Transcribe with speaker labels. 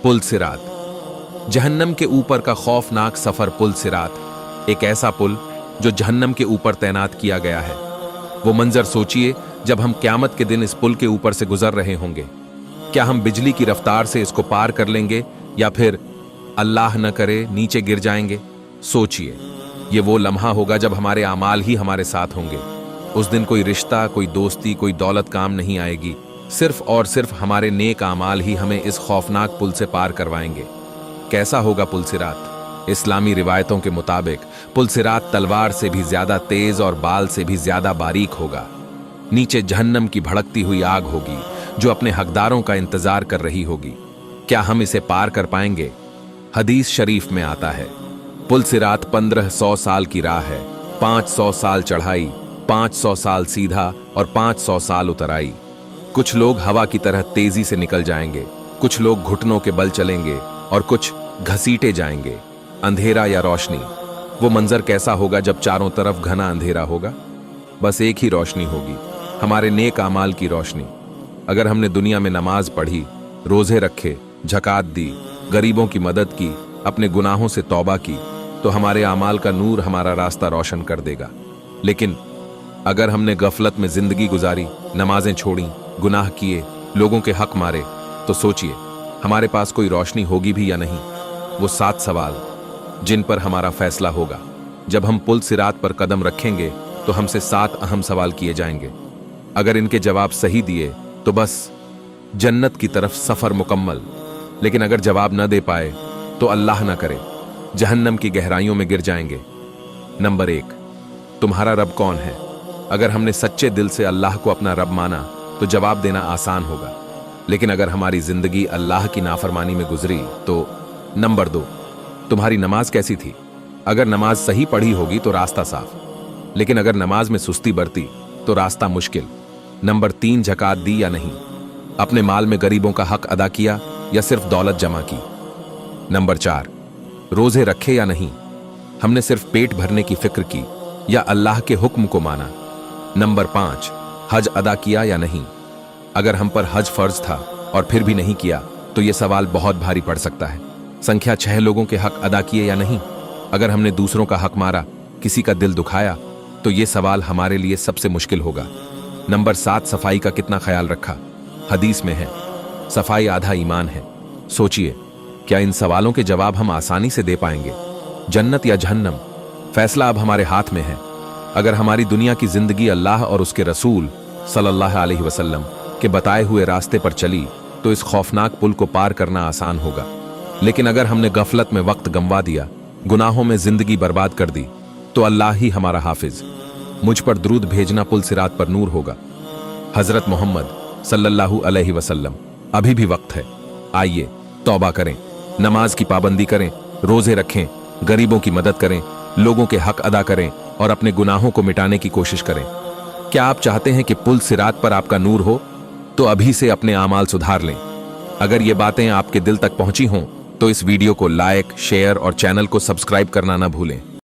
Speaker 1: पुल सिरात। जहन्नम के ऊपर का खौफनाक सफर पुल सिरात, एक ऐसा पुल जो जहन्नम के ऊपर तैनात किया गया है। वो मंजर सोचिए जब हम क़यामत के दिन इस पुल के ऊपर से गुजर रहे होंगे। क्या हम बिजली की रफ्तार से इसको पार कर लेंगे या फिर अल्लाह न करे नीचे गिर जाएंगे? सोचिए, ये वो लम्हा होगा जब हमारे आमाल ही हमारे साथ होंगे। उस दिन कोई रिश्ता, कोई दोस्ती, कोई दौलत काम नहीं आएगी। सिर्फ और सिर्फ हमारे नेक आमाल ही हमें इस खौफनाक पुल से पार करवाएंगे। कैसा होगा पुल सिरात? इस्लामी रिवायतों के मुताबिक पुल सिरात तलवार से भी ज्यादा तेज और बाल से भी ज्यादा बारीक होगा। नीचे जहन्नम की भड़कती हुई आग होगी जो अपने हकदारों का इंतजार कर रही होगी। क्या हम इसे पार कर पाएंगे? हदीस शरीफ में आता है, पुल सिरात 1500 साल की राह है, 500 साल चढ़ाई, 500 साल सीधा और 500 साल उतराई। कुछ लोग हवा की तरह तेजी से निकल जाएंगे, कुछ लोग घुटनों के बल चलेंगे और कुछ घसीटे जाएंगे। अंधेरा या रोशनी? वो मंजर कैसा होगा जब चारों तरफ घना अंधेरा होगा? बस एक ही रोशनी होगी, हमारे नेक आमाल की रोशनी। अगर हमने दुनिया में नमाज पढ़ी, रोजे रखे, झकात दी, गरीबों की मदद की, अपने गुनाहों से तौबा की, तो हमारे आमाल का नूर हमारा रास्ता रोशन कर देगा। लेकिन अगर हमने गफलत में जिंदगी गुजारी, नमाजें छोड़ी, गुनाह किए, लोगों के हक मारे, तो सोचिए हमारे पास कोई रोशनी होगी भी या नहीं। वो 7 सवाल जिन पर हमारा फैसला होगा। जब हम पुल सिरात पर कदम रखेंगे तो हमसे 7 अहम सवाल किए जाएंगे। अगर इनके जवाब सही दिए तो बस जन्नत की तरफ सफर मुकम्मल। लेकिन अगर जवाब न दे पाए तो अल्लाह न करे जहन्नम की गहराइयों में गिर जाएंगे। नंबर 1, तुम्हारा रब कौन है? अगर हमने सच्चे दिल से अल्लाह को अपना रब माना तो जवाब देना आसान होगा। लेकिन अगर हमारी जिंदगी अल्लाह की नाफरमानी में गुजरी तो? नंबर 2, तुम्हारी नमाज कैसी थी? अगर नमाज सही पढ़ी होगी तो रास्ता साफ, लेकिन अगर नमाज में सुस्ती बरती तो रास्ता मुश्किल। नंबर 3, ज़कात दी या नहीं? अपने माल में गरीबों का हक अदा किया या सिर्फ दौलत जमा की? नंबर 4, रोजे रखे या नहीं? हमने सिर्फ पेट भरने की फिक्र की या अल्लाह के हुक्म को माना? नंबर 5, हज अदा किया या नहीं? अगर हम पर हज फर्ज था और फिर भी नहीं किया तो यह सवाल बहुत भारी पड़ सकता है। संख्या 6, लोगों के हक अदा किए या नहीं? अगर हमने दूसरों का हक मारा, किसी का दिल दुखाया, तो यह सवाल हमारे लिए सबसे मुश्किल होगा। नंबर 7, सफाई का कितना ख्याल रखा? हदीस में है, सफाई आधा ईमान है। सोचिए, क्या इन सवालों के जवाब हम आसानी से दे पाएंगे? जन्नत या जहन्नम, फैसला अब हमारे हाथ में है। अगर हमारी दुनिया की जिंदगी अल्लाह और उसके रसूल सल्लल्लाहु अलैहि वसल्लम के बताए हुए रास्ते पर चली तो इस खौफनाक पुल को पार करना आसान होगा। लेकिन अगर हमने गफलत में वक्त गंवा दिया, गुनाहों में जिंदगी बर्बाद कर दी, तो अल्लाह ही हमारा हाफिज। मुझ पर दुरूद भेजना पुल सिरात पर नूर होगा। हजरत मोहम्मद सल्लल्लाहु अलैहि वसल्लम, अभी भी वक्त है। आइए तौबा करें, नमाज की पाबंदी करें, रोजे रखें, गरीबों की मदद करें, लोगों के हक अदा करें और अपने गुनाहों को मिटाने की कोशिश करें। क्या आप चाहते हैं कि पुल सिरात पर आपका नूर हो? तो अभी से अपने आमाल सुधार लें। अगर ये बातें आपके दिल तक पहुंची हों तो इस वीडियो को लाइक, शेयर और चैनल को सब्सक्राइब करना ना भूलें।